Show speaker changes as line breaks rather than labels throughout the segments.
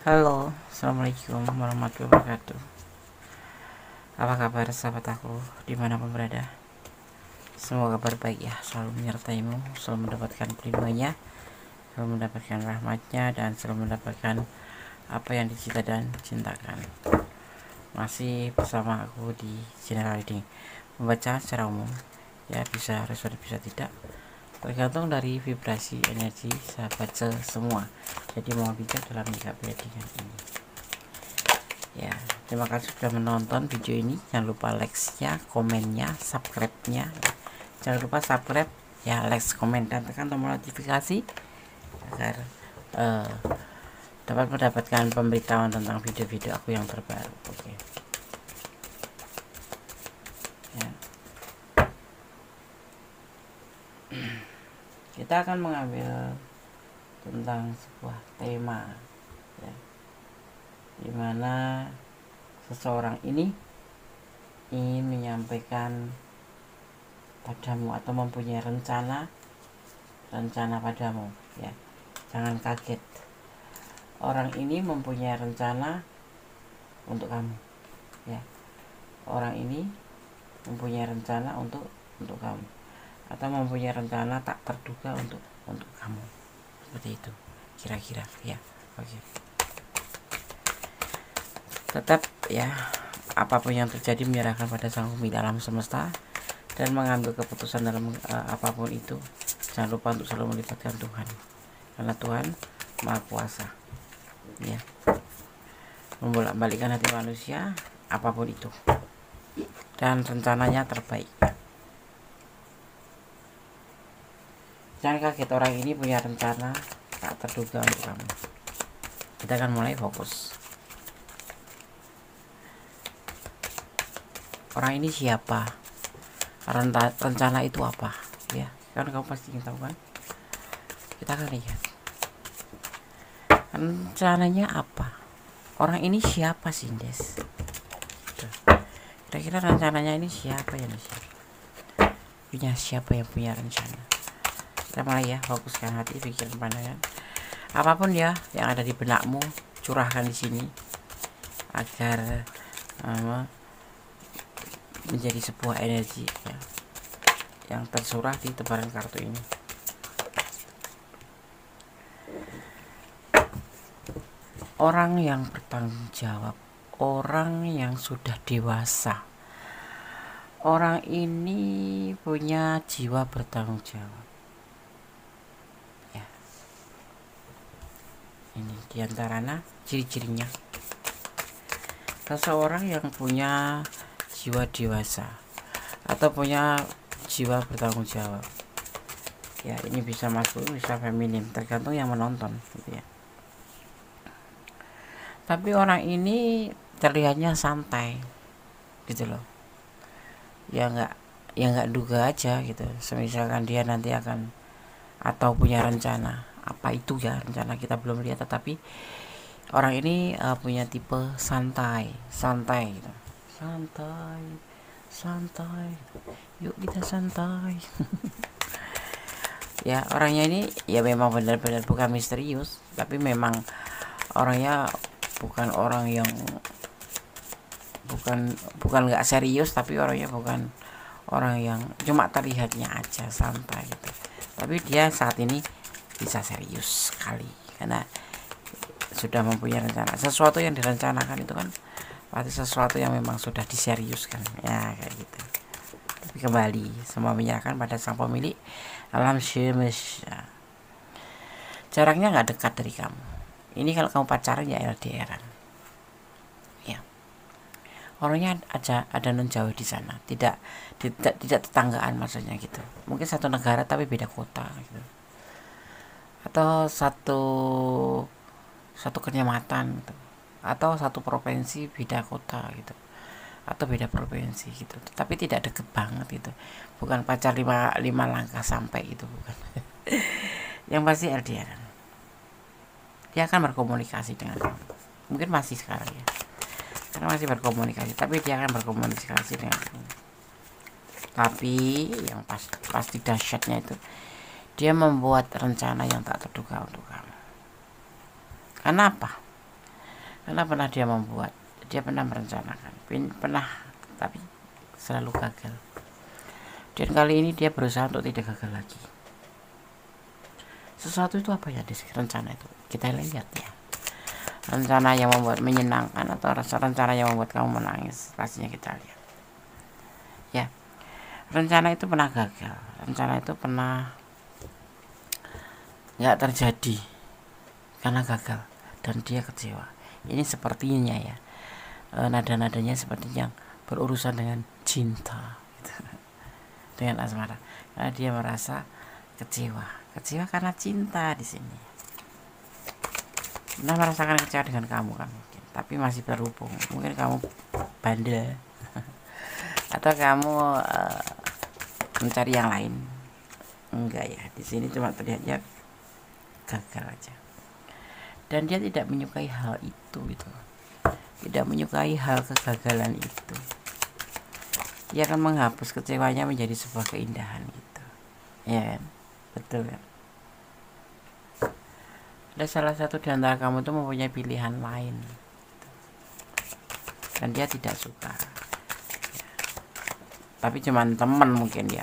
Halo, assalamualaikum warahmatullahi wabarakatuh. Apa kabar sahabat aku dimanapun berada? Semoga kabar baik ya, selalu menyertaimu, selalu mendapatkan perlindungannya, selalu mendapatkan rahmatnya, dan selalu mendapatkan apa yang dicita dan cintakan. Masih bersama aku di channel ini, membaca secara umum ya, bisa respon bisa tidak, tergantung dari vibrasi energi sahabat semua. Jadi mau bijak dalam menyikapi readingan ini ya. Terima kasih sudah menonton video ini. Jangan lupa like-nya, komennya, subscribe-nya. Jangan lupa subscribe ya, like, komen, dan tekan tombol notifikasi agar dapat mendapatkan pemberitahuan tentang video-video aku yang terbaru. Oke. Ya. Kita akan mengambil tentang sebuah tema ya, dimana seseorang ini ingin menyampaikan padamu atau mempunyai rencana padamu ya. Jangan kaget, orang ini mempunyai rencana untuk kamu ya. Orang ini mempunyai rencana untuk kamu, atau mempunyai rencana tak terduga untuk kamu, seperti itu kira-kira ya. Oke. Tetap ya, apapun yang terjadi menyerahkan pada Sang Pemilik alam semesta dan mengambil keputusan dalam apapun itu. Jangan lupa untuk selalu melibatkan Tuhan, karena Tuhan Maha Kuasa ya, membolak-balikkan hati manusia apapun itu, dan rencananya terbaik. Jangan kaget, orang ini punya rencana tak terduga untuk kamu. Kita akan mulai fokus. Orang ini siapa? Rencana itu apa? Ya, kan kamu pasti ingin tahu kan? Kita akan lihat rencananya apa. Orang ini siapa sih, Des? Kira-kira rencananya ini siapa ya, Des? Punya siapa yang punya rencana? Kita mulai ya, fokuskan hati, pikiran, pandangan. Apapun ya yang ada di benakmu, curahkan di sini agar menjadi sebuah energi ya, yang tersurah di tebaran kartu ini. Orang yang bertanggung jawab, orang yang sudah dewasa. Orang ini punya jiwa bertanggung jawab ya. Ini diantaranya ciri-cirinya. Seseorang yang punya jiwa dewasa atau punya jiwa bertanggung jawab ya, ini bisa maskulin bisa feminim, tergantung yang menonton gitu ya. Tapi orang ini terlihatnya santai gitu loh ya, nggak duga aja gitu. Misalkan dia nanti akan atau punya rencana, apa itu ya rencana kita belum lihat, tetapi orang ini punya tipe santai gitu. Santai, yuk kita santai. Ya, orangnya ini ya memang benar-benar bukan misterius, tapi memang orangnya bukan orang yang bukan nggak serius, tapi orangnya bukan orang yang cuma terlihatnya aja santai gitu. Tapi dia saat ini bisa serius sekali karena sudah mempunyai rencana. Sesuatu yang direncanakan itu kan pasti sesuatu yang memang sudah diseriuskan ya, kayak gitu. Tapi kembali semua menyerahkan pada Sang Pemilik alam semesta. Jaraknya nggak dekat dari kamu. Ini kalau kamu pacaran ya LDRan ya. Orangnya ada non jauh di sana, tidak tetanggaan maksudnya gitu. Mungkin satu negara tapi beda kota gitu, atau satu kecamatan gitu, atau satu provinsi beda kota gitu, atau beda provinsi gitu, tapi tidak deket banget gitu. Bukan pacar 5 langkah sampai gitu, bukan. Yang pasti LDR, dia akan berkomunikasi dengan kamu, mungkin masih sekarang ya, karena masih berkomunikasi, tapi dia akan berkomunikasi dengan kamu. Tapi yang pasti dahsyatnya itu, dia membuat rencana yang tak terduga untuk kamu. Karena apa? Karena pernah dia membuat, dia pernah merencanakan, pernah, tapi selalu gagal. Dan kali ini dia berusaha untuk tidak gagal lagi. Sesuatu itu apa ya, rencana itu kita lihat ya. Rencana yang membuat menyenangkan atau rencana yang membuat kamu menangis, pastinya kita lihat ya. Rencana itu pernah gagal, rencana itu pernah nggak terjadi karena gagal dan dia kecewa. Ini sepertinya ya, nada-nadanya seperti yang berurusan dengan cinta gitu. Dengan asmara, karena dia merasa kecewa karena cinta di sini. Pernah merasakan kecewa dengan kamu kan mungkin, tapi masih berhubung. Mungkin kamu bandel atau kamu mencari yang lain. Enggak ya, di sini cuma terlihatnya gagal aja. Dan dia tidak menyukai hal itu gitu. Tidak menyukai hal kegagalan itu. Dia akan menghapus kecewanya menjadi sebuah keindahan gitu. Ya kan? Betul kan? Ada salah satu di antara kamu tuh mempunyai pilihan lain gitu. Dan dia tidak suka ya. Tapi cuman teman mungkin dia.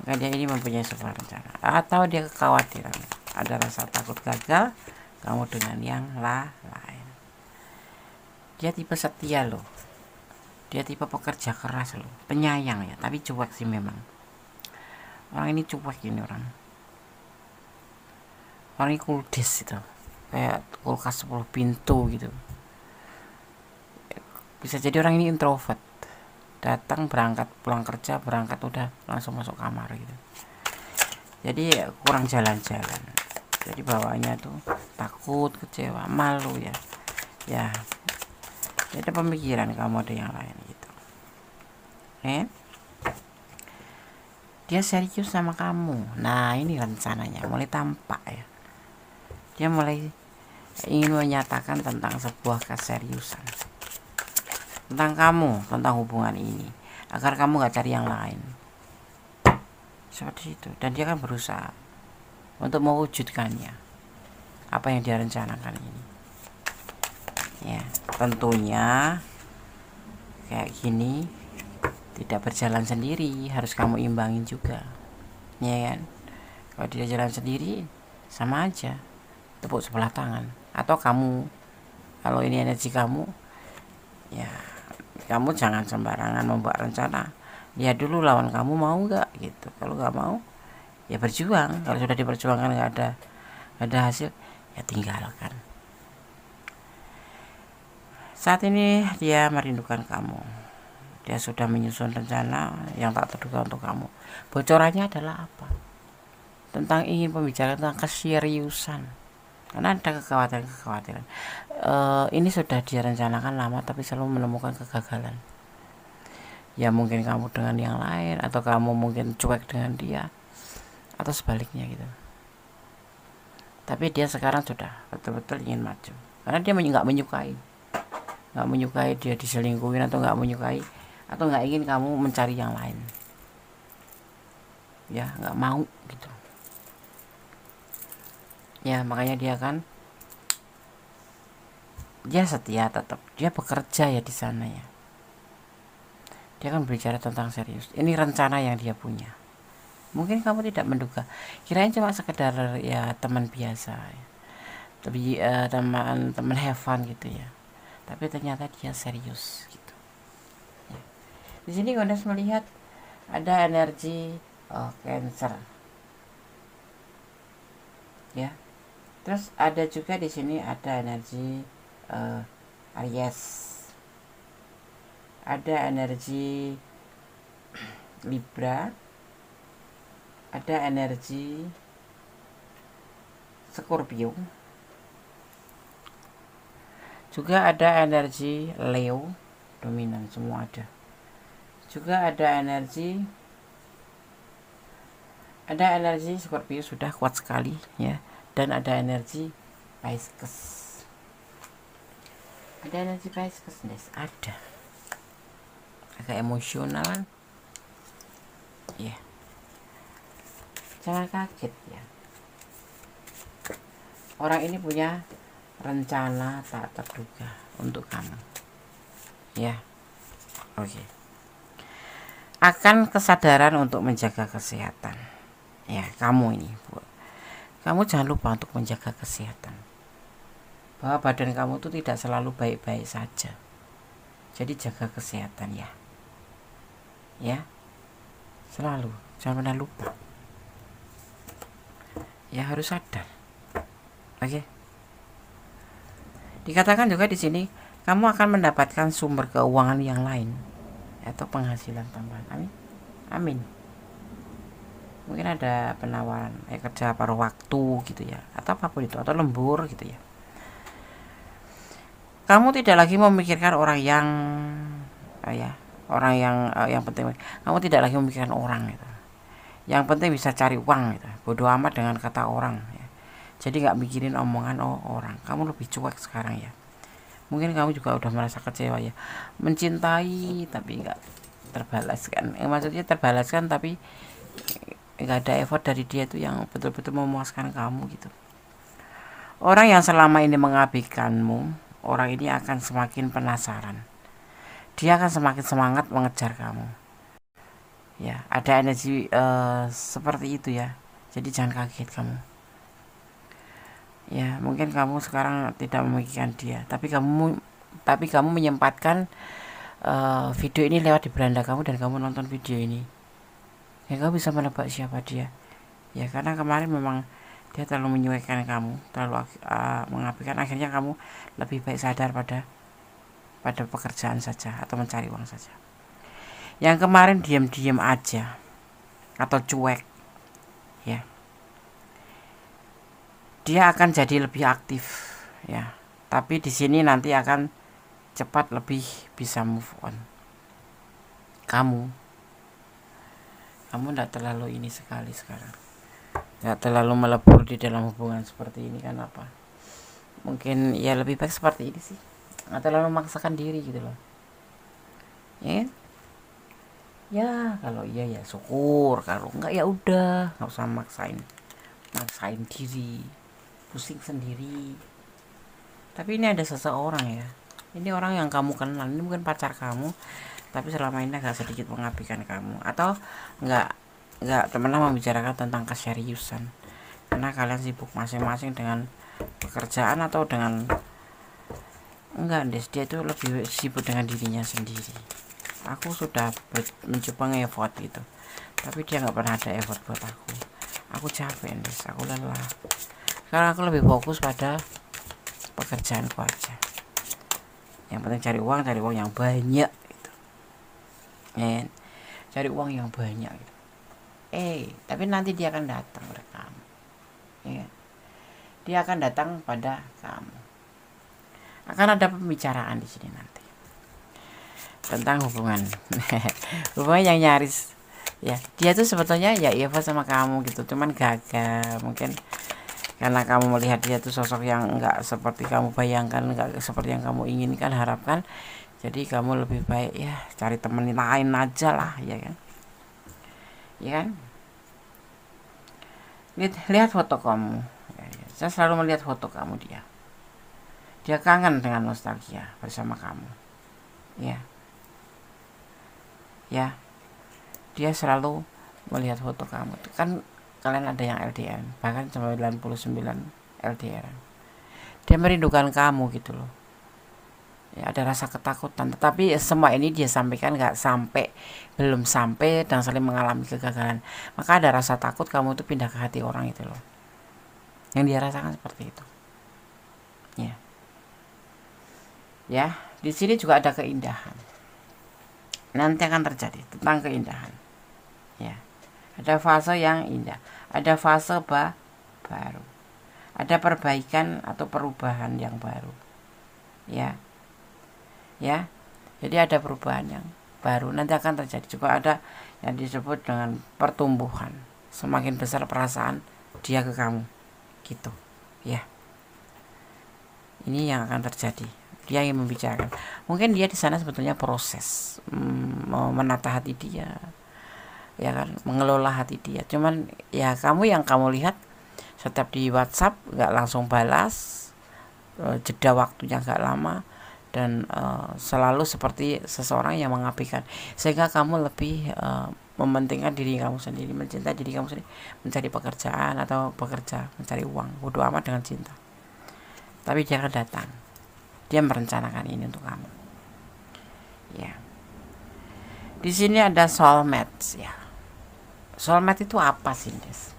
Maka dia ini mempunyai sebuah rencana, atau dia kekhawatiran, ada rasa takut gagal kamu dengan yang lain. Dia tipe setia loh, dia tipe pekerja keras loh, penyayang ya, tapi cuek sih memang. Orang ini cuek ini orang ini kuldes gitu, kayak kulkas 10 pintu gitu. Bisa jadi orang ini introvert, datang berangkat pulang kerja berangkat udah langsung masuk kamar gitu. Jadi kurang jalan-jalan, jadi bawaannya tuh takut, kecewa, malu ya. Ada pemikiran kamu ada yang lain gitu. Dia serius sama kamu. Nah ini rencananya mulai tampak ya. Dia mulai ingin menyatakan tentang sebuah keseriusan, tentang kamu, tentang hubungan ini, agar kamu gak cari yang lain. Seperti itu. Dan dia kan berusaha untuk mewujudkannya, apa yang dia rencanakan ini ya. Tentunya kayak gini tidak berjalan sendiri, harus kamu imbangin juga ya kan. Kalau dia jalan sendiri sama aja tepuk sebelah tangan. Atau kamu, kalau ini energi kamu ya, kamu jangan sembarangan membuat rencana. Lihat dulu lawan kamu mau nggak gitu. Kalau nggak mau ya berjuang. Kalau sudah diperjuangkan nggak ada hasil ya tinggalkan. Saat ini dia merindukan kamu. Dia sudah menyusun rencana yang tak terduga untuk kamu. Bocorannya adalah apa? Tentang ingin pembicaraan tentang keseriusan. Karena ada kekhawatiran. Ini sudah direncanakan lama tapi selalu menemukan kegagalan. Ya mungkin kamu dengan yang lain, atau kamu mungkin cuek dengan dia, atau sebaliknya gitu. Tapi dia sekarang sudah betul-betul ingin maju. Karena dia nggak menyukai dia diselingkuhin, atau nggak menyukai, atau nggak ingin kamu mencari yang lain. Ya nggak mau gitu. Ya makanya dia setia tetap, dia bekerja ya di sana ya. Dia kan berbicara tentang serius. Ini rencana yang dia punya. Mungkin kamu tidak menduga, kirain cuma sekedar ya teman biasa ya. Tapi teman have fun gitu ya. Tapi ternyata dia serius gitu. Ya. Di sini Gondes melihat ada energi Cancer. Ya. Terus ada juga di sini ada energi Aries, ada energi Libra, ada energi Scorpio, juga ada energi Leo dominan, semua ada. Juga ada energi Scorpio sudah kuat sekali ya. Dan ada energi Pisces. Ada energi Pisces, ada. Agak emosional ya. Jangan kaget ya. Orang ini punya rencana tak terduga untuk kamu. Ya, oke. Akan kesadaran untuk menjaga kesehatan. Ya, kamu ini, kamu jangan lupa untuk menjaga kesehatan. Bahwa badan kamu tuh tidak selalu baik-baik saja. Jadi jaga kesehatan ya. Ya. Selalu, jangan pernah lupa. Ya harus sadar. Oke. Dikatakan juga di sini, kamu akan mendapatkan sumber keuangan yang lain atau penghasilan tambahan. Amin. Amin. Mungkin ada penawaran kerja paruh waktu gitu ya, atau apapun itu, atau lembur gitu ya. Kamu tidak lagi memikirkan orang yang yang penting. Kamu tidak lagi memikirkan orang gitu. Yang penting bisa cari uang gitu. Bodoh amat dengan kata orang ya. Jadi nggak mikirin omongan orang. Kamu lebih cuek sekarang ya. Mungkin kamu juga udah merasa kecewa ya, mencintai tapi nggak terbalaskan. Maksudnya terbalaskan tapi nggak ada effort dari dia itu yang betul-betul memuaskan kamu gitu. Orang yang selama ini mengabaikanmu, orang ini akan semakin penasaran. Dia akan semakin semangat mengejar kamu. Ya, ada energi seperti itu ya. Jadi jangan kaget kamu. Ya, mungkin kamu sekarang tidak memikirkan dia, tapi kamu menyempatkan video ini lewat di beranda kamu dan kamu nonton video ini. Ya, kamu bisa menebak siapa dia. Ya, karena kemarin memang dia terlalu menyuaikan kamu, terlalu mengabaikan. Akhirnya kamu lebih baik sadar pada pekerjaan saja atau mencari uang saja. Yang kemarin diam-diam aja atau cuek, ya, dia akan jadi lebih aktif, ya. Tapi di sini nanti akan cepat lebih bisa move on. Kamu tidak terlalu ini sekali sekarang, nggak terlalu melebur di dalam hubungan seperti ini. Kan apa? Mungkin ya lebih baik seperti ini sih, nggak terlalu memaksakan diri gitu loh. Ya kalau iya ya syukur, kalau enggak ya udah, nggak usah maksain diri, pusing sendiri. Tapi ini ada seseorang ya, ini orang yang kamu kenal, ini bukan pacar kamu, tapi selama ini agak sedikit mengabaikan kamu, atau nggak pernah membicarakan tentang keseriusan karena kalian sibuk masing-masing dengan pekerjaan atau dengan dia itu lebih sibuk dengan dirinya sendiri. Aku sudah mencoba nge-effort gitu, tapi dia nggak pernah ada effort buat aku capek aku lelah. Sekarang aku lebih fokus pada pekerjaanku aja. Yang penting cari uang yang banyak gitu. Cari uang yang banyak gitu. Tapi nanti dia akan datang pada kamu. Ya. Dia akan datang pada kamu. Akan ada pembicaraan di sini nanti tentang hubungan. Hubungan yang nyaris ya. Dia tuh sebetulnya ya Eva sama kamu gitu, cuman gagal mungkin karena kamu melihat dia tuh sosok yang enggak seperti kamu bayangkan, enggak seperti yang kamu inginkan, harapkan. Jadi kamu lebih baik ya cari temen lain aja lah, ya kan? Ya kan? Lihat foto kamu. Saya selalu melihat foto kamu dia kangen dengan nostalgia bersama kamu. Ya, dia selalu melihat foto kamu. Kan kalian ada yang LDR, bahkan 99 LDR. Dia merindukan kamu gitu loh. Ya, ada rasa ketakutan, tetapi semua ini dia sampaikan belum sampai dan saling mengalami kegagalan. Maka ada rasa takut kamu itu pindah ke hati orang itu loh. Yang dia rasakan seperti itu. Ya, di sini juga ada keindahan. Nanti akan terjadi tentang keindahan. Ya. Ada fase yang indah, ada fase baru. Ada perbaikan atau perubahan yang baru. Ya. Jadi ada perubahan yang baru nanti akan terjadi. Juga ada yang disebut dengan pertumbuhan. Semakin besar perasaan dia ke kamu. Gitu. Ya. Ini yang akan terjadi. Dia yang membicarakan. Mungkin dia di sana sebetulnya proses menata hati dia. Ya kan, mengelola hati dia. Cuman ya kamu lihat setiap di WhatsApp nggak langsung balas. jeda waktunya agak lama, dan selalu seperti seseorang yang mengabaikan, sehingga kamu lebih mementingkan diri kamu sendiri, mencintai diri kamu sendiri, mencari pekerjaan atau bekerja, mencari uang, bodo amat dengan cinta. Tapi dia akan datang, dia merencanakan ini untuk kamu. Ya, di sini ada soulmate ya. Soulmate itu apa sih, Des?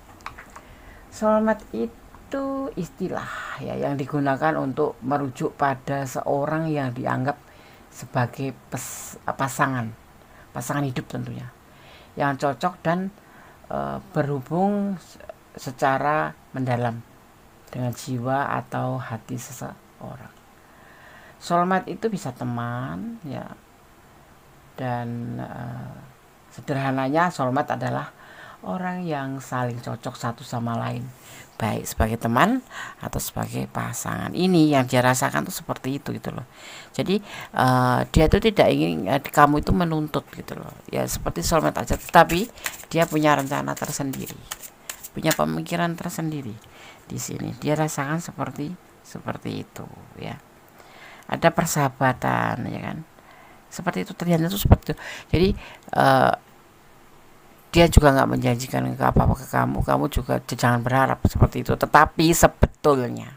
Soulmate itu istilah ya yang digunakan untuk merujuk pada seorang yang dianggap sebagai pasangan hidup tentunya, yang cocok dan berhubung secara mendalam dengan jiwa atau hati seseorang. Soulmate itu bisa teman ya, dan sederhananya soulmate adalah orang yang saling cocok satu sama lain, baik sebagai teman atau sebagai pasangan. Ini yang dia rasakan tuh seperti itu gitu loh. Jadi dia tuh tidak ingin kamu itu menuntut gitu loh ya, seperti soulmate aja, tetapi dia punya rencana tersendiri, punya pemikiran tersendiri. Di sini dia rasakan seperti itu ya. Ada persahabatan ya kan, seperti itu, ternyata itu seperti itu. Jadi dia juga nggak menjanjikan apa-apa ke kamu juga jangan berharap seperti itu, tetapi sebetulnya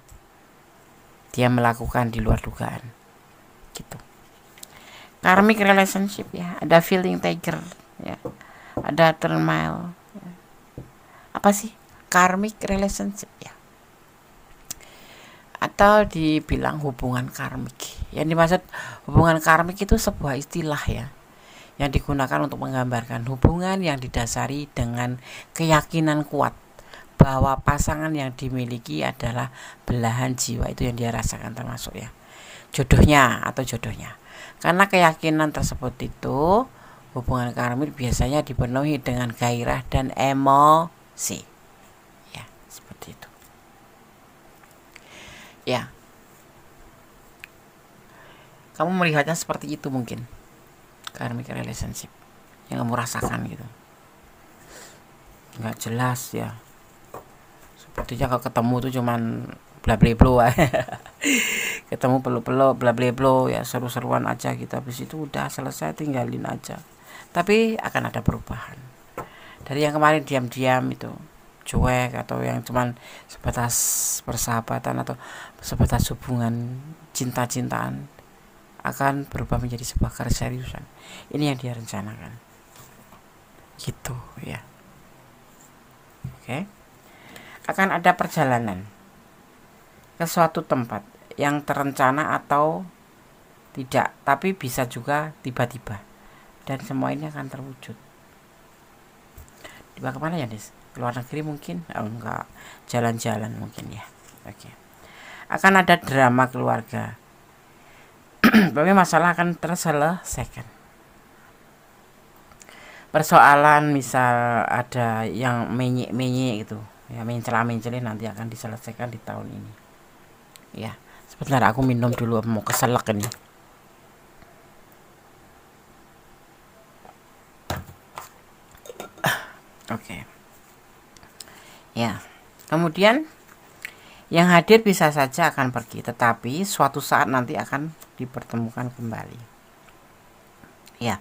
dia melakukan di luar dugaan gitu. Karmic relationship ya, ada feeling taker ya, ada turmoil ya. Apa sih karmic relationship ya? Atau dibilang hubungan karmik. Yang dimaksud hubungan karmik itu sebuah istilah ya, yang digunakan untuk menggambarkan hubungan yang didasari dengan keyakinan kuat bahwa pasangan yang dimiliki adalah belahan jiwa. Itu yang dia rasakan, termasuk ya jodohnya. Karena keyakinan tersebut itu, hubungan karmik biasanya dipenuhi dengan gairah dan emosi ya, seperti itu ya. Kamu melihatnya seperti itu mungkin, karmic relationship yang kamu rasakan gitu, nggak jelas ya, sepertinya kalau ketemu tuh cuman bla bla bla ketemu peluk-peluk bla bla bla ya, seru-seruan aja gitu, habis itu udah selesai, tinggalin aja. Tapi akan ada perubahan dari yang kemarin diam-diam itu, cuek, atau yang cuman sebatas persahabatan atau sebatas hubungan cinta-cintaan, akan berubah menjadi sebuah keseriusan. Ini yang dia rencanakan gitu ya. Oke. Akan ada perjalanan ke suatu tempat yang terencana atau tidak, tapi bisa juga tiba-tiba, dan semua ini akan terwujud. Dibawa kemana ya, Des? Luar negeri mungkin? Enggak, jalan-jalan mungkin ya. Oke. Akan ada drama keluarga, tapi masalah akan terselesaikan. Persoalan misal ada yang menyik gitu ya, mencelin nanti akan diselesaikan di tahun ini ya. Sebentar, aku minum dulu, mau keselak ini. Oke. Ya, kemudian yang hadir bisa saja akan pergi, tetapi suatu saat nanti akan dipertemukan kembali ya.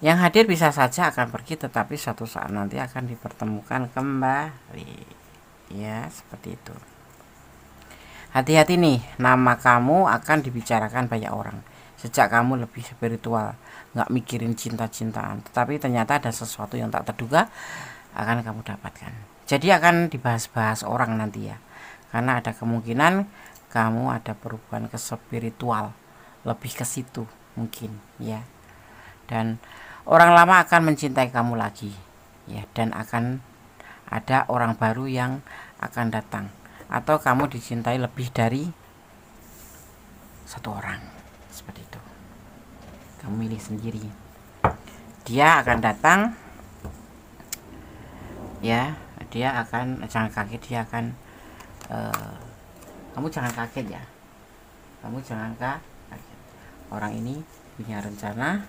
Yang hadir bisa saja akan pergi, tetapi suatu saat nanti akan dipertemukan kembali ya, seperti itu. Hati-hati nih, nama kamu akan dibicarakan banyak orang. Sejak kamu lebih spiritual, gak mikirin cinta-cintaan, tetapi ternyata ada sesuatu yang tak terduga akan kamu dapatkan. Jadi akan dibahas-bahas orang nanti ya, karena ada kemungkinan kamu ada perubahan ke spiritual, lebih ke situ mungkin ya. Dan orang lama akan mencintai kamu lagi ya, dan akan ada orang baru yang akan datang, atau kamu dicintai lebih dari satu orang, seperti itu. Kamu milih sendiri. Dia akan datang ya, dia akan, jangan kaget, dia akan kamu jangan kaget ya, kamu jangan kaget. Orang ini punya rencana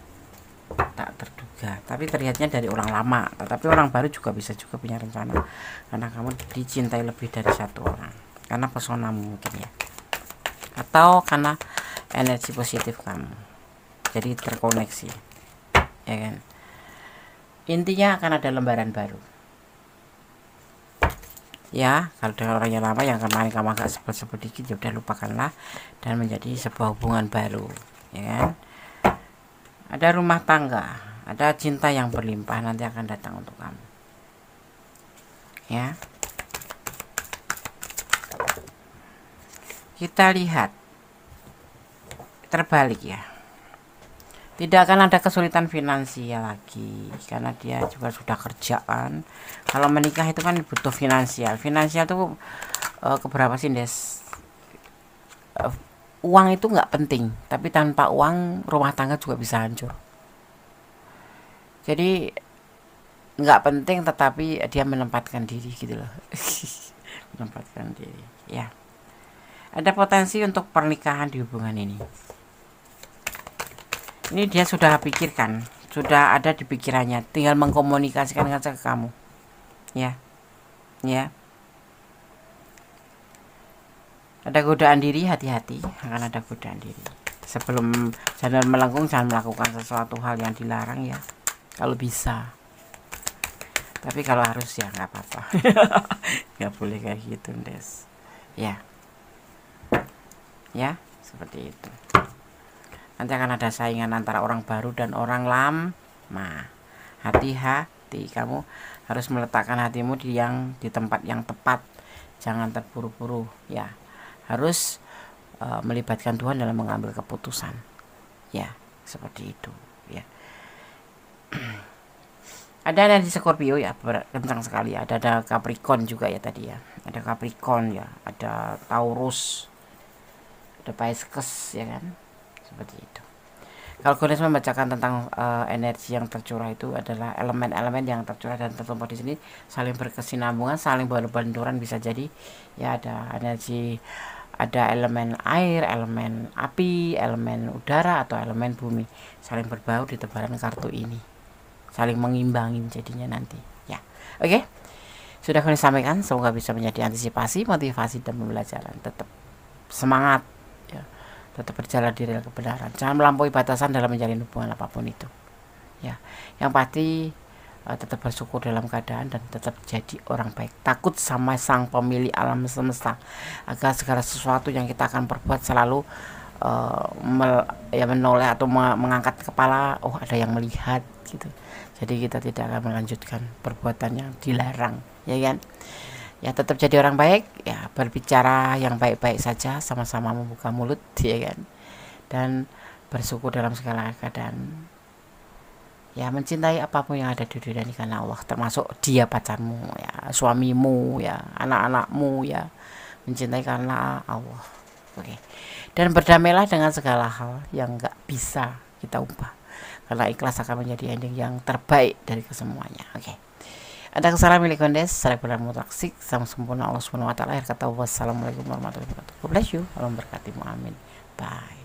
tak terduga, tapi terlihatnya dari orang lama, tetapi orang baru juga bisa juga punya rencana, karena kamu dicintai lebih dari satu orang karena pesona mungkin ya, atau karena energi positif kamu, jadi terkoneksi, ya kan. Intinya akan ada lembaran baru ya. Kalau dengan orang yang lama yang kemarin kamu agak sebel-sebel dikit, ya udah lupakanlah dan menjadi sebuah hubungan baru, ya kan. Ada rumah tangga, ada cinta yang berlimpah nanti akan datang untuk kamu ya. Kita lihat terbalik ya, tidak akan ada kesulitan finansial lagi karena dia juga sudah kerjaan. Kalau menikah itu kan butuh finansial tuh keberapa sih Des? Uang itu nggak penting, tapi tanpa uang rumah tangga juga bisa hancur. Jadi nggak penting, tetapi dia menempatkan diri gitu loh. Menempatkan diri ya. Ada potensi untuk pernikahan di hubungan ini. Ini dia sudah pikirkan, sudah ada di pikirannya, tinggal mengkomunikasikan saja ke kamu ya. Ya, ada godaan diri, hati-hati, akan ada godaan diri. Sebelum jangan melengkung, jangan melakukan sesuatu hal yang dilarang ya, kalau bisa. Tapi kalau harus ya nggak apa-apa. Nggak boleh kayak gitu Des ya. Ya seperti itu. Nanti akan ada saingan antara orang baru dan orang lama. Hati-hati, kamu harus meletakkan hatimu di tempat yang tepat. Jangan terburu-buru ya. Harus melibatkan Tuhan dalam mengambil keputusan ya, seperti itu ya. Ada energi Scorpio ya, kencang sekali. Ada Capricorn juga ya tadi ya. Ada Capricorn ya, ada Taurus, ada Pisces ya kan, seperti itu. Kalau Gones membacakan tentang energi yang tercurah itu adalah elemen-elemen yang tercurah dan tertumpah di sini saling berkesinambungan, saling berbenturan, bisa jadi ya. Ada energi, ada elemen air, elemen api, elemen udara, atau elemen bumi saling berbau di tebaran kartu ini, saling mengimbangin jadinya nanti ya. Oke, sudah kami sampaikan, semoga bisa menjadi antisipasi, motivasi, dan pembelajaran. Tetap semangat ya, tetap berjalan di rel kebenaran, jangan melampaui batasan dalam menjalin hubungan apapun itu ya. Yang pasti tetap bersyukur dalam keadaan dan tetap jadi orang baik, takut sama sang pemilik alam semesta, agar segala sesuatu yang kita akan perbuat selalu menoleh atau mengangkat kepala, oh ada yang melihat gitu. Jadi kita tidak akan melanjutkan perbuatan yang dilarang ya kan. Ya tetap jadi orang baik ya, berbicara yang baik-baik saja, sama-sama membuka mulut ya kan, dan bersyukur dalam segala keadaan ya. Mencintai apapun yang ada di dunia ini karena Allah, termasuk dia pacarmu ya, suamimu ya, anak-anakmu ya. Mencintai karena Allah. Oke. Dan berdamailah dengan segala hal yang gak bisa kita ubah, karena ikhlas akan menjadi ending yang terbaik dari kesemuanya. Oke. Ada kesalahan milik Gones, saya benar mutaksik, sama sempurna Allah SWT. Akhir kata, wassalamualaikum warahmatullahi wabarakatuh. God bless you, Allah memberkatimu, amin. Bye.